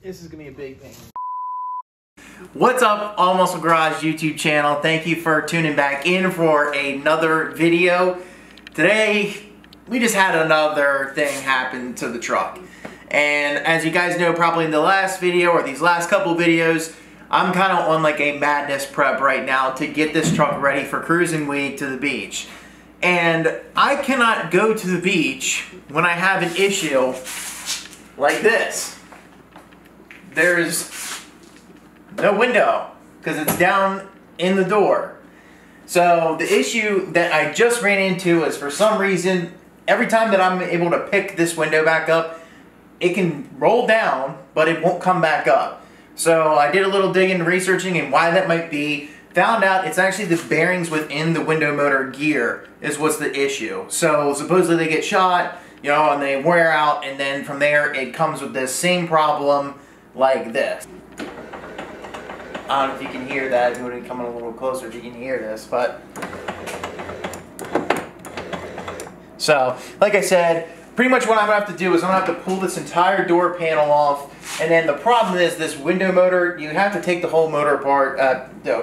This is gonna be a big pain. What's up, All Muscle Garage YouTube channel? Thank you for tuning back in for another video. Today, we just had another thing happen to the truck. And as you guys know, probably in the last video or these last couple videos, I'm kind of on like a madness prep right now to get this truck ready for cruising week to the beach. And I cannot go to the beach when I have an issue like this. There's no window because it's down in the door. So the issue that I just ran into is, for some reason, every time that I'm able to pick this window back up, it can roll down, but it won't come back up. So I did a little digging and researching and why that might be. Found out it's actually the bearings within the window motor gear is what's the issue. So supposedly they get shot, you know, and they wear out, and then from there it comes with this same problem like this. I don't know if you can hear that. You would come a little closer if you can hear this, but so like I said, pretty much what I'm gonna have to do is I'm gonna have to pull this entire door panel off, and then the problem is this window motor, you have to take the whole motor apart,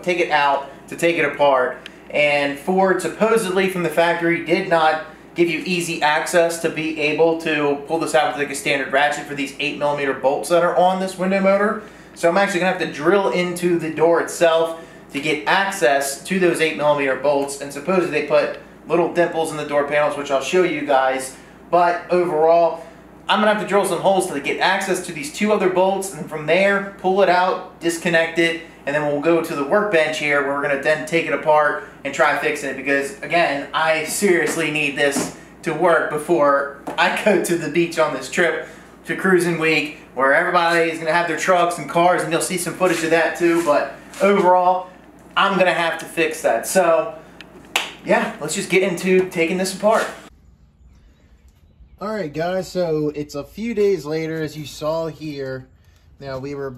take it out to take it apart, and Ford supposedly from the factory did not give you easy access to be able to pull this out with like a standard ratchet for these 8mm bolts that are on this window motor. So I'm actually going to have to drill into the door itself to get access to those 8mm bolts, and supposedly they put little dimples in the door panels, which I'll show you guys. But overall, I'm going to have to drill some holes to get access to these two other bolts, and from there, pull it out, disconnect it, and then we'll go to the workbench here where we're going to then take it apart and try fixing it, because again, I seriously need this to work before I go to the beach on this trip to cruising week, where everybody is going to have their trucks and cars, and you'll see some footage of that too. But overall, I'm going to have to fix that. So yeah, let's just get into taking this apart. Alright guys, so it's a few days later, as you saw here. Now we were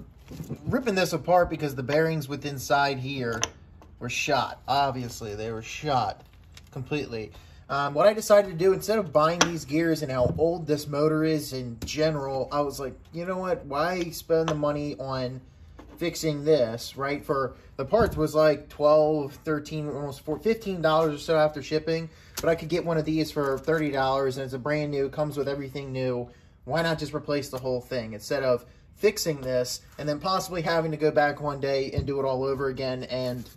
ripping this apart because the bearings within inside here were shot. Obviously, they were shot completely. What I decided to do, instead of buying these gears and how old this motor is in general, I was like, you know what, why spend the money on fixing this, right? For the parts was like $12, $13, almost $15 or so after shipping, but I could get one of these for $30, and it's a brand new, comes with everything new. Why not just replace the whole thing instead of fixing this and then possibly having to go back one day and do it all over again and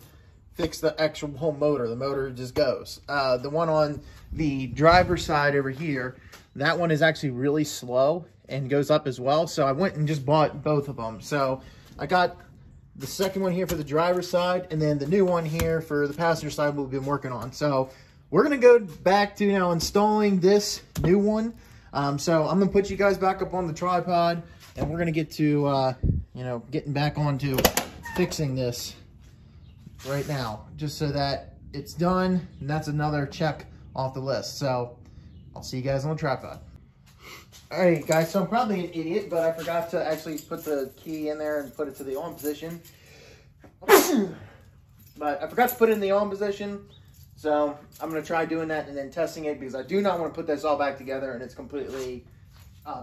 fix the actual whole motor. The motor just goes. The one on the driver's side over here, that one is actually really slow and goes up as well. So I went and just bought both of them. So I got the second one here for the driver's side, and then the new one here for the passenger side we've been working on. So we're going to go back to now installing this new one. So I'm going to put you guys back up on the tripod, and we're going to get to, you know, getting back onto fixing this right now, just so that it's done, and that's another check off the list. So I'll see you guys on the tripod. Alright guys, so I'm probably an idiot, but I forgot to actually put the key in there and put it to the on position. But I forgot to put it in the on position, so I'm going to try doing that and then testing it, because I do not want to put this all back together and it's completely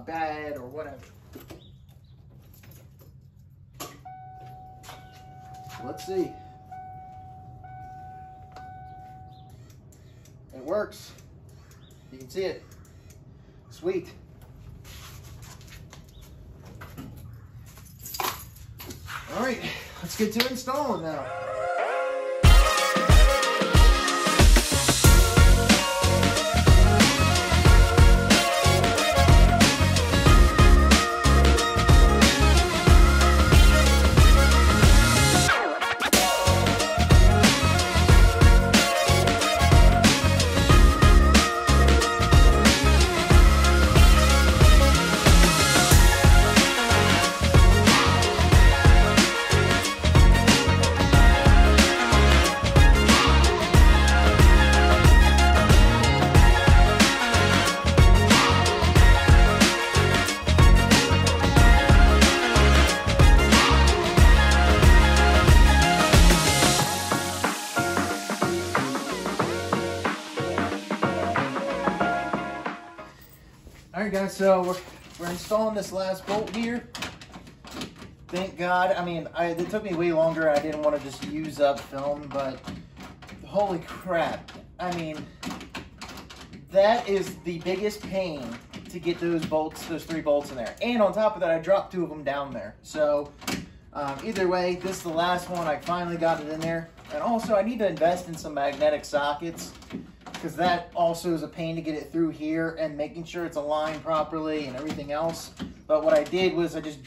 bad or whatever. Let's see. It works. You can see it. Sweet. All right, let's get to installing now. Alright guys, so we're installing this last bolt here. Thank God. I mean, it took me way longer. I didn't want to just use up film, but holy crap. I mean, that is the biggest pain to get those bolts, those 3 bolts in there. And on top of that, I dropped 2 of them down there. So either way, this is the last one. I finally got it in there. And also, I need to invest in some magnetic sockets, because that also is a pain to get it through here and making sure it's aligned properly and everything else. But what I did was I just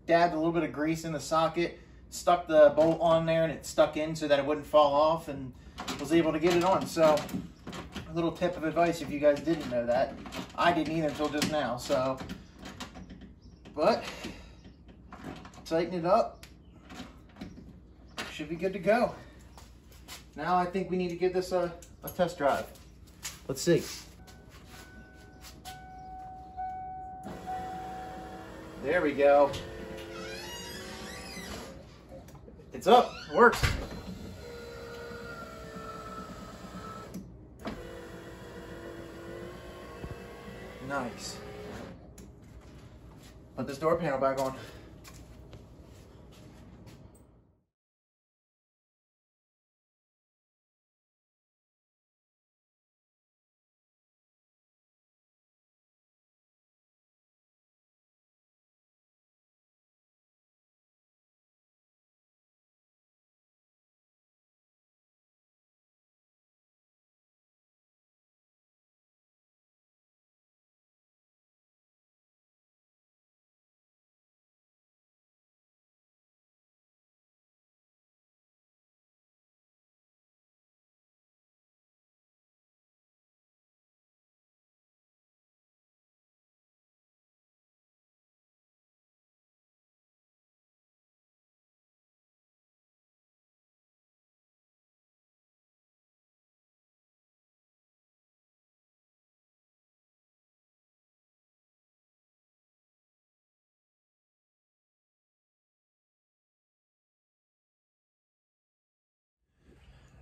dabbed a little bit of grease in the socket, stuck the bolt on there, and it stuck in so that it wouldn't fall off, and was able to get it on. So a little tip of advice if you guys didn't know that. I didn't either until just now. So, but tighten it up. Should be good to go. Now I think we need to give this a test drive. Let's see. There we go. It's up. It works. Nice. Put this door panel back on.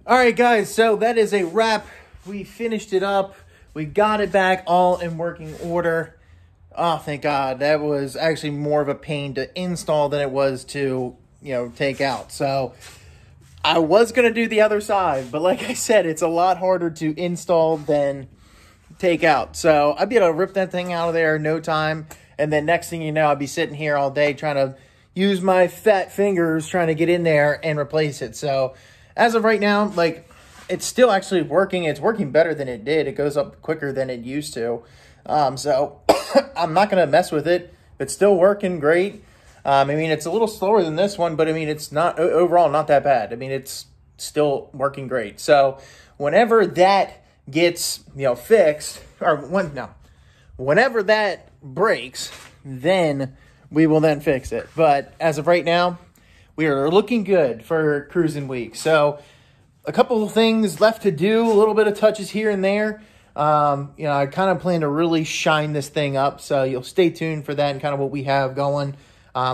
All right, guys, so that is a wrap. We finished it up. We got it back all in working order. Oh, thank God. That was actually more of a pain to install than it was to, take out. So I was going to do the other side, but like I said, it's a lot harder to install than take out. So I'd be able to rip that thing out of there in no time. And then next thing you know, I'd be sitting here all day trying to use my fat fingers trying to get in there and replace it. So as of right now, it's still actually working. It's working better than it did. It goes up quicker than it used to. So I'm not going to mess with it. It's still working great. I mean, it's a little slower than this one, but I mean, it's not overall not that bad. I mean, it's still working great. So whenever that gets, fixed, or whenever that breaks, then we will then fix it. But as of right now, we are looking good for cruising week. So a couple of things left to do, a little bit of touches here and there. I kind of plan to really shine this thing up. So you'll stay tuned for that and kind of what we have going.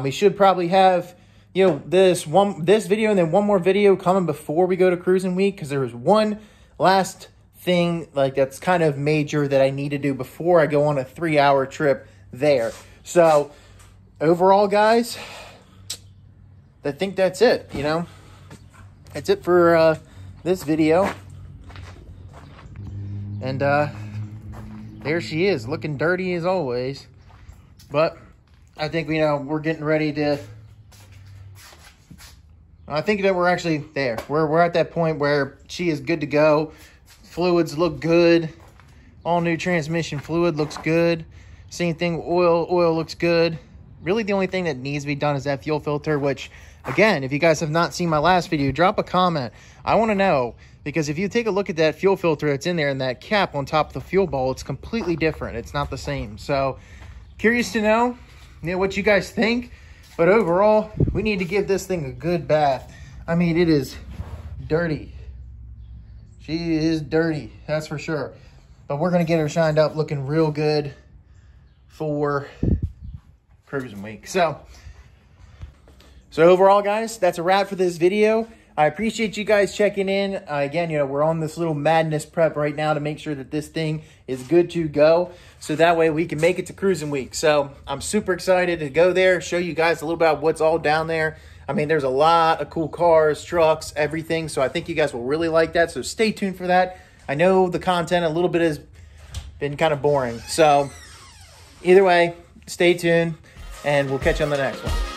We should probably have, this video and then one more video coming before we go to cruising week, because there was one last thing that's kind of major that I need to do before I go on a 3-hour trip there. So overall, guys, I think that's it, That's it for this video. And there she is, looking dirty as always. But I think, we're getting ready to... I think that we're actually there. We're at that point where she is good to go. Fluids look good. All new transmission fluid looks good. Same thing, oil looks good. Really, the only thing that needs to be done is that fuel filter, which, again, if you guys have not seen my last video, drop a comment. I want to know, because if you take a look at that fuel filter that's in there and that cap on top of the fuel bowl, it's completely different. It's not the same. So, curious to know, what you guys think. But overall, we need to give this thing a good bath. I mean, it is dirty. She is dirty, that's for sure. But we're going to get her shined up, looking real good for cruising week. So overall, guys, that's a wrap for this video. I appreciate you guys checking in. Again, you know, we're on this little madness prep right now to make sure that this thing is good to go. So that way we can make it to cruising week. So I'm super excited to go there, show you guys a little about what's all down there. I mean, there's a lot of cool cars, trucks, everything. So I think you guys will really like that. So stay tuned for that. I know the content a little bit has been kind of boring. So either way, stay tuned and we'll catch you on the next one.